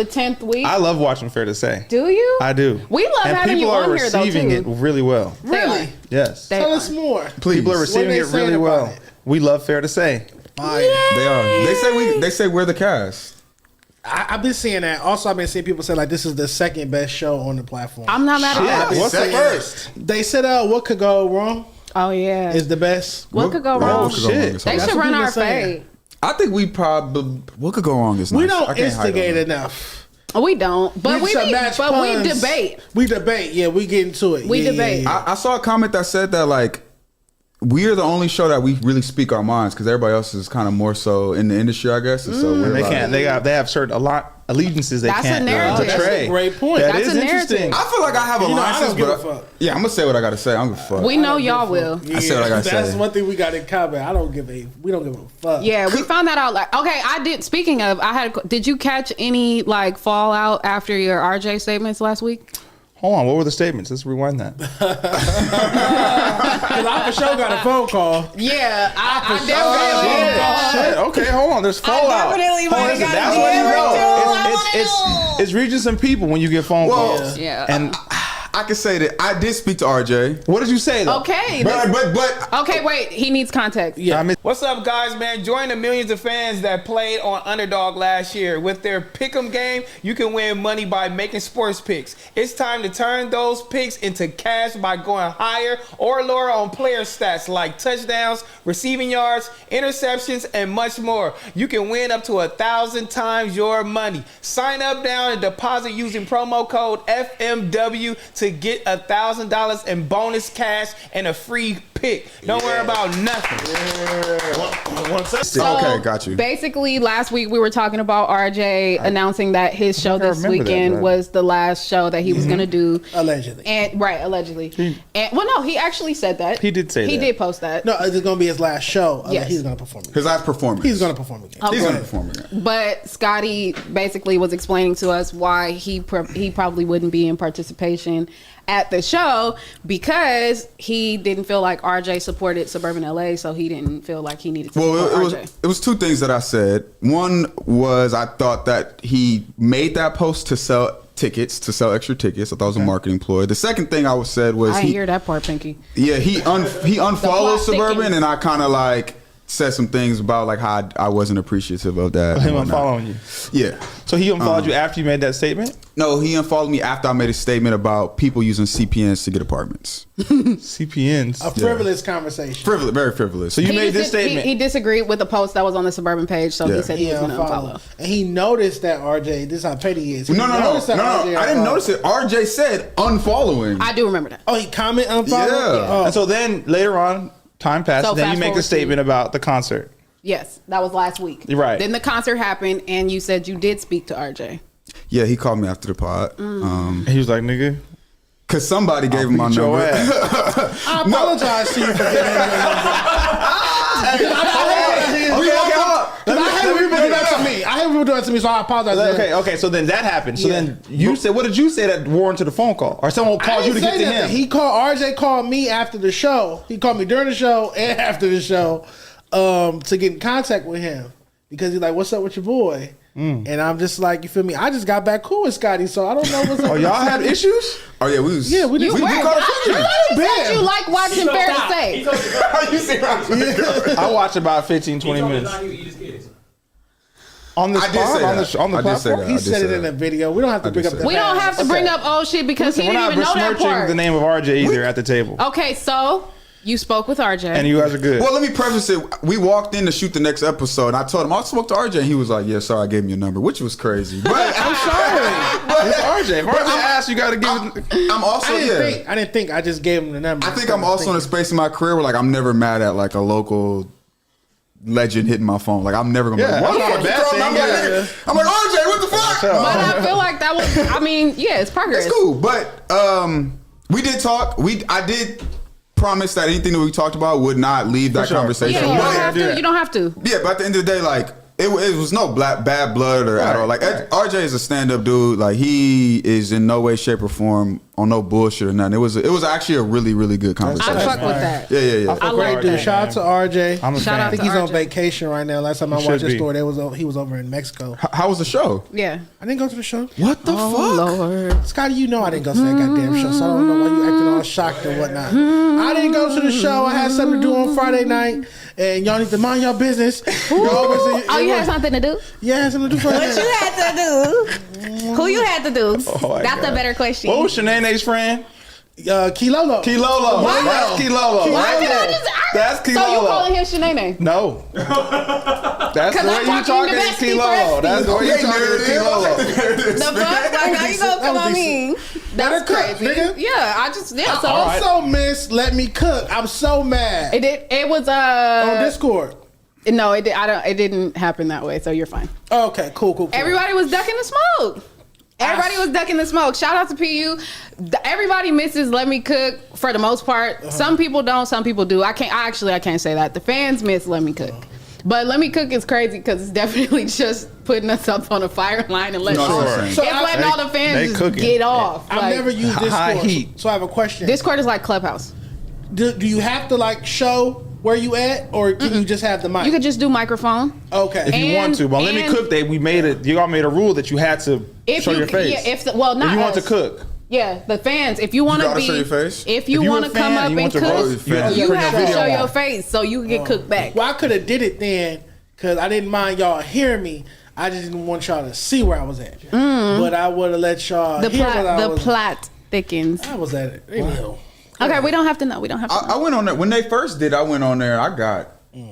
The 10th week. I love watching Fair to Say. Do you? I do. We love and having you on here, though, too. people are receiving it really well. Really? Yes. Tell us more. Please. People are receiving it really well. We love Fair to Say. They are. They say we're the cast. I've been seeing that. Also, I've been seeing people say like this is the second best show on the platform. I'm not mad at that. What's the first? They said, "What could go wrong?" Oh yeah, is the best. What could go wrong? Oh shit! They should run our fade. I think we probably what could go wrong is we nice. don't instigate enough. We don't, but we debate. We debate. Yeah, we get into it. We debate. I saw a comment that said that like we're the only show that we really speak our minds because everybody else is kind of more so in the industry, I guess. And so they can't. They have certain allegiances they can't betray. That's a great point. That's a narrative. I feel like I have alliances, but yeah, I'm gonna say what I gotta say. I'm gonna fuck. We know y'all will. Yeah, I say what I gotta say. That's one thing we got in common. We don't give a fuck. Yeah, we found that out. Like, okay, I did. Speaking of, did you catch any like fallout after your RJ statements last week? Hold on, what were the statements? Let's rewind that. Because I for sure got a phone call. Yeah, I definitely did. Shit. Okay, hold on. There's fallout. That's when you know. It's reaching some people when you get phone calls. Yeah. And I can say that I did speak to RJ. What did you say though? Okay. But okay, wait. He needs context. Yeah. What's up, guys, man? Join the millions of fans that played on Underdog last year. With their Pick'em game, you can win money by making sports picks. It's time to turn those picks into cash by going higher or lower on player stats like touchdowns, receiving yards, interceptions, and much more. You can win up to 1,000 times your money. Sign up now and deposit using promo code FMW to get $1,000 in bonus cash and a free pick. Don't worry about nothing. So, okay, got you. Basically, last week we were talking about RJ announcing that his show this weekend was the last show that he was going to do. Allegedly. Allegedly. He actually said that. He did say that. He did post that. No, it's going to be his last show. Yes. He's going to perform again. His last performance. He's going to perform again. Okay. He's going to perform again. But Scottie basically was explaining to us why he probably wouldn't be in participation at the show because he didn't feel like RJ supported Suburban LA, so he didn't feel like he needed to support RJ. It was two things that I said. One was I thought that he made that post to sell extra tickets. I thought it was a marketing ploy. The second thing I said was I didn't hear that part, Pinky. Yeah, he unfollowed Suburban, and I kind of like said some things about like how I wasn't appreciative of that. Him unfollowing you. Yeah. So he unfollowed you after you made that statement? No, he unfollowed me after I made a statement about people using CPNs to get apartments. CPNs. A frivolous conversation. Very frivolous. So you made this statement. He disagreed with the post that was on the Suburban page, so he said he was going to unfollow. And he noticed that RJ, this is how petty he is. No. I didn't notice it. RJ said unfollowing. I do remember that. Oh, he commented unfollow? Yeah. Oh. And so then later on, time passed, So then you make the statement about the concert. Yes, that was last week. Right. Then the concert happened, and you said you did speak to RJ. Yeah, he called me after the pod. He was like, nigga. Because somebody gave him my number. I apologize to you for giving him your number. I hate when people do that to me. I hate when people do that to me, so I apologize. Okay, so then that happened. So then you said, what did you say that warranted a phone call? Or someone called you to get to him? RJ called me after the show. He called me during the show and after the show to get in contact with him. Because he's like, what's up with your boy? And I'm just like, you feel me? I just got back cool with Scottie, so I don't know what's up. Oh, y'all had issues? Oh, yeah, we did. You said you like watching Fair to Say. I watched about 15, 20 minutes. On the spot? On the platform? He said it in a video. We don't have to bring up that. We don't have to bring up old shit because he didn't even know that We're not besmirching the name of RJ either at the table. Okay, so you spoke with RJ. And you guys are good. Well, let me preface it. We walked in to shoot the next episode, and I told him, I spoke to RJ, and he was like, yeah, sorry, I gave him your number, which was crazy. But I'm sorry. It's RJ. If RJ asked, you got to give it. I'm also, I didn't think. I just gave him the number. I think I'm also in a space in my career where, like, I'm never mad at, like, a local legend hitting my phone. Like, I'm never going to be like, what the fuck? I'm like, RJ, what the fuck? But I feel like that was, it's progress. It's cool. But we did talk. I did promise that anything that we talked about would not leave that conversation. Yeah, you don't have to. Yeah, but at the end of the day, like, it was no bad blood or at all. Like, RJ is a stand-up dude. Like, he is in no way, shape, or form on no bullshit or nothing. It was actually a really, really good conversation. I fuck with that. Yeah. I great dude. Shout out to RJ. I'm a fan. I think he's on RJ. vacation right now. Last time I watched his story, he was over in Mexico. How was the show? Yeah. I didn't go to the show. What the fuck? Lord. Scottie, you know I didn't go to that goddamn show, so I don't know why you acting all shocked and whatnot. I didn't go to the show. I had something to do on Friday night, and y'all need to mind your business. Oh, you had something to do? Yeah, I had something to do. What you had to do? Who you had to do? That's a better question. What was Shanae's friend? Kilolo. Kilolo. What? That's Kilolo. Why did I just? That's Kilolo. So you calling him Shanae? No. That's the way I'm you talking talking is to Bestie Kilolo. for That's the way you talking is Kilolo. The fuck? Like, how you gonna come on me? That's Cook, crazy. nigga. Yeah, I just I also miss Let Me Cook. I'm so mad. It was On Discord. No, it didn't happen that way. So you're fine. Okay, cool. Everybody was ducking the smoke. Everybody was ducking the smoke. Shout out to PU. Everybody misses Let Me Cook for the most part. Some people don't. Some people do. I can't say that. The fans miss Let Me Cook. But Let Me Cook is crazy because it's definitely just putting us up on a fire line and letting all the fans just get off. I've never used high Discord, heat. so I have a question. Discord is like Clubhouse. Do you have to like show where you at, or can you just have the mic? You could just do microphone. Okay. If you want to, but Let Me Cook, you all made a rule that you had to show your face. Yeah, if you want to cook. Yeah, the fans. If you want to gotta be, show your face? if you want to come up and cook, you have to show your face so you can get cooked back. Well, I could have did it then because I didn't mind y'all hearing me. I just didn't want y'all to see where I was at. But I would have let y'all hear where I was. The plot thickens. I was at it. Anywho. Okay, we don't have to know. We don't have to know. I went on there when they first did. I went on there. I got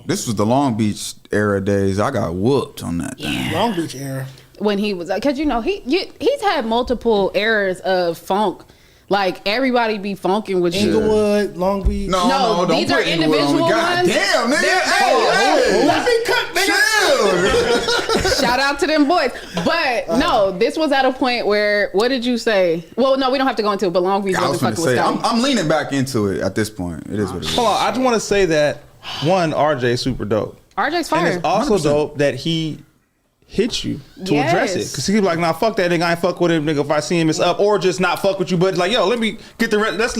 this was the Long Beach era days. I got whooped on that thing. Long Beach era. When he was, because he's had multiple eras of funk. Like everybody be funking with you. Inglewood, Long Beach. No, don't these are put Inglewood on me. individual God ones. damn, nigga. Hey, Let me cook, nigga. Chill. Shout out to them boys. But no, this was at a point where, what did you say? Well, no, we don't have to go into it, but Long Beach I was wasn't going to fucking say, with Scottie. I'm leaning back into it at this point. It is what it is. Hold on, I just want to say that one, RJ is super dope. RJ's And fire. it's also 100%. dope that he hit you to Yes. address it. Because he be like, nah, fuck that nigga. I ain't fuck with him, nigga. If I see him, it's up. Or just not fuck with you. But like, yo, let me get let's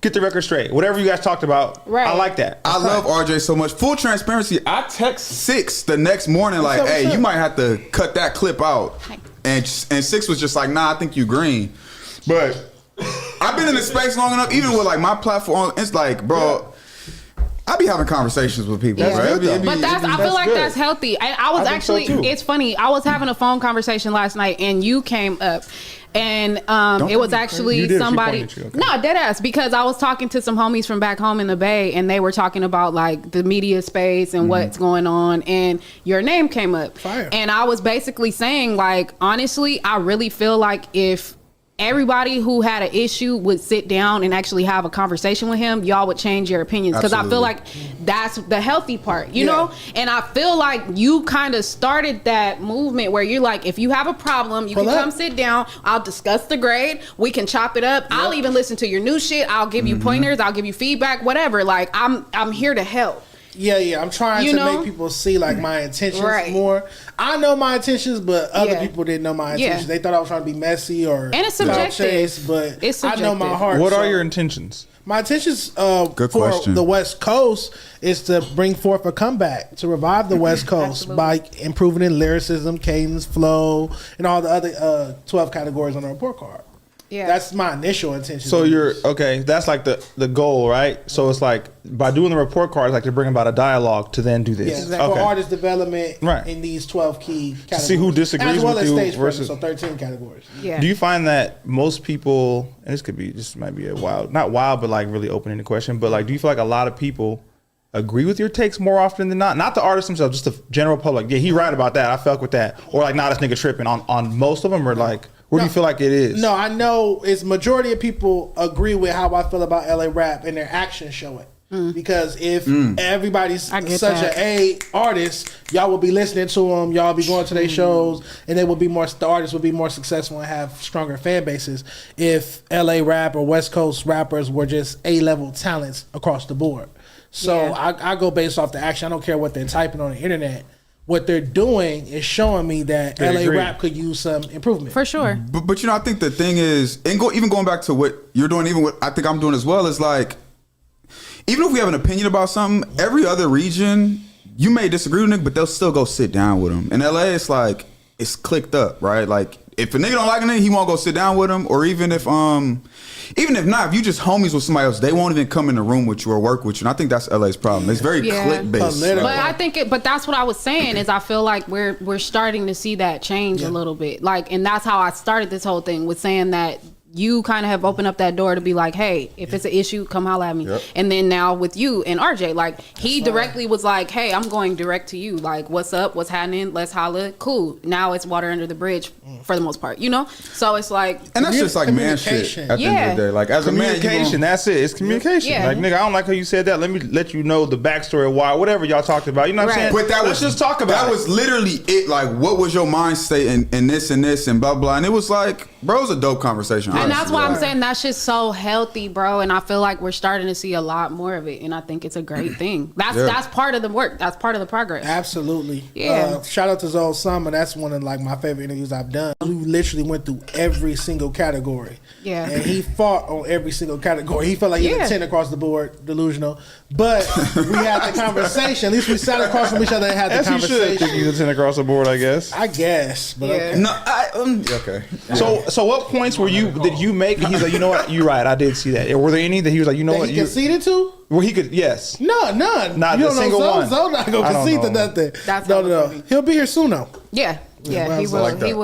get the record straight. Whatever you guys talked about, Right. I like that. I love RJ so much. Full transparency, I text 6 the next morning like, What's up, hey, what's you up? might have to cut that clip out. And 6 was just like, nah, I think you green. But I've been in this space long enough, even with like my platform, it's like, bro, I be having conversations with people. Yeah. Right? But I feel like good. that's healthy. I was I think so, actually, too. it's funny. I was having a phone conversation last night, and you came up, and it was actually You did, she somebody. pointed at you, okay. No, dead ass, because I was talking to some homies from back home in the Bay, and they were talking about like the media space and what's going on, and your name came up. Fire. And I was basically saying, like, honestly, I really feel like if everybody who had an issue would sit down and actually have a conversation with him, y'all would change your opinions. Because I feel like that's the healthy part, you know? And I feel like you kind of started that movement where you're like, if you have a problem, you can come sit down. I'll discuss the grade. We can chop it up. I'll even listen to your new shit. I'll give you pointers. I'll give you feedback, whatever. Like, I'm here to help. Yeah. I'm trying to make people see like my intentions more. I know my intentions, but other people didn't know my intentions. They thought I was trying to be messy or and it's subjective. But it's I know my heart. What are your intentions? My intentions Good for question. the West Coast is to bring forth a comeback, to revive the West Coast by improving in lyricism, cadence, flow, and all the other 12 categories on the report card. Yeah. That's my initial intention. So you're okay. That's like the goal, right? So it's like by doing the report cards, like to bring about a dialogue to then do this. for artist development in these 12 key categories. To see who disagrees as well with as you stage versus presence, so 13 categories. Yeah. Do you find that most people, and this might be a wild, not wild, but like really opening the question, but like, do you feel like a lot of people agree with your takes more often than not? Not the artists themselves, just the general public. Yeah, he right about that. I fuck with that. Or like, nah, this nigga tripping on most of them, or like, where do you feel like it is? No, I know it's majority of people agree with how I feel about LA rap and their actions show it. Because if everybody's such an A artist, y'all will be listening to them, y'all be going to their shows, and the artists will be more successful and have stronger fan bases if LA rap or West Coast rappers were just A-level talents across the board. So I go based off the action. I don't care what they're typing on the internet. what they're doing is showing me that I LA agree. rap could use some improvement. For sure. But I think the thing is, and even going back to what you're doing, even what I think I'm doing as well, is like, even if we have an opinion about something, every other region, you may disagree with nigga, but they'll still go sit down with them. In LA, it's like, it's clicked up, right? Like, if a nigga don't like a nigga, he won't go sit down with him. Or even if not, if you just homies with somebody else, they won't even come in the room with you or work with you. And I think that's LA's problem. It's very click based. Political. But I think but that's what I was saying is I feel like we're starting to see that change a little bit. Like, and that's how I started this whole thing with saying that you kind of have opened up that door to be like, hey, if it's an issue, come holla at me. Yep. And then now with you and RJ, like he directly was like, hey, I'm going direct to you. Like, what's up? What's happening? Let's holla. Cool. Now it's water under the bridge for the most part, you know? So it's like, And that's just like man shit at the end of the day. Like, as a man, you Communication, that's it. It's communication. Yeah. Like, nigga, I don't like how you said that. Let me let you know the backstory of why, whatever y'all talked about. You know what I'm Right. saying? But that Let's was just talk about that it. was literally it. Like, what was your mind state in this and blah blah. And it was like, bro, it was a dope conversation. and that's honestly. why I'm saying that shit's so healthy, bro. And I feel like we're starting to see a lot more of it. And I think it's a great thing. That's part of the work. That's part of the progress. Absolutely. Yeah. Shout out to Zoe Summer. That's one of like my favorite interviews I've done. We literally went through every single category. Yeah. And he fought on every single category. He felt like he had a 10 across the board, delusional. But we had the conversation. At least we sat across from each other and had the As he should think conversation. he's a 10 across the board, I guess. I guess. But Yeah. okay. No, okay. So what points did you make? He's like, you know what? You're right. I did see that. Were there any that he was like, you know That what? he conceded to? Well, he could. Yes. No, none. Not you the don't know single Zoe. one. Zoe not gonna I don't concede to know. nothing. That's no. hella funny. He'll be here soon though. Yeah. Yeah. well, He so will. like that. He will.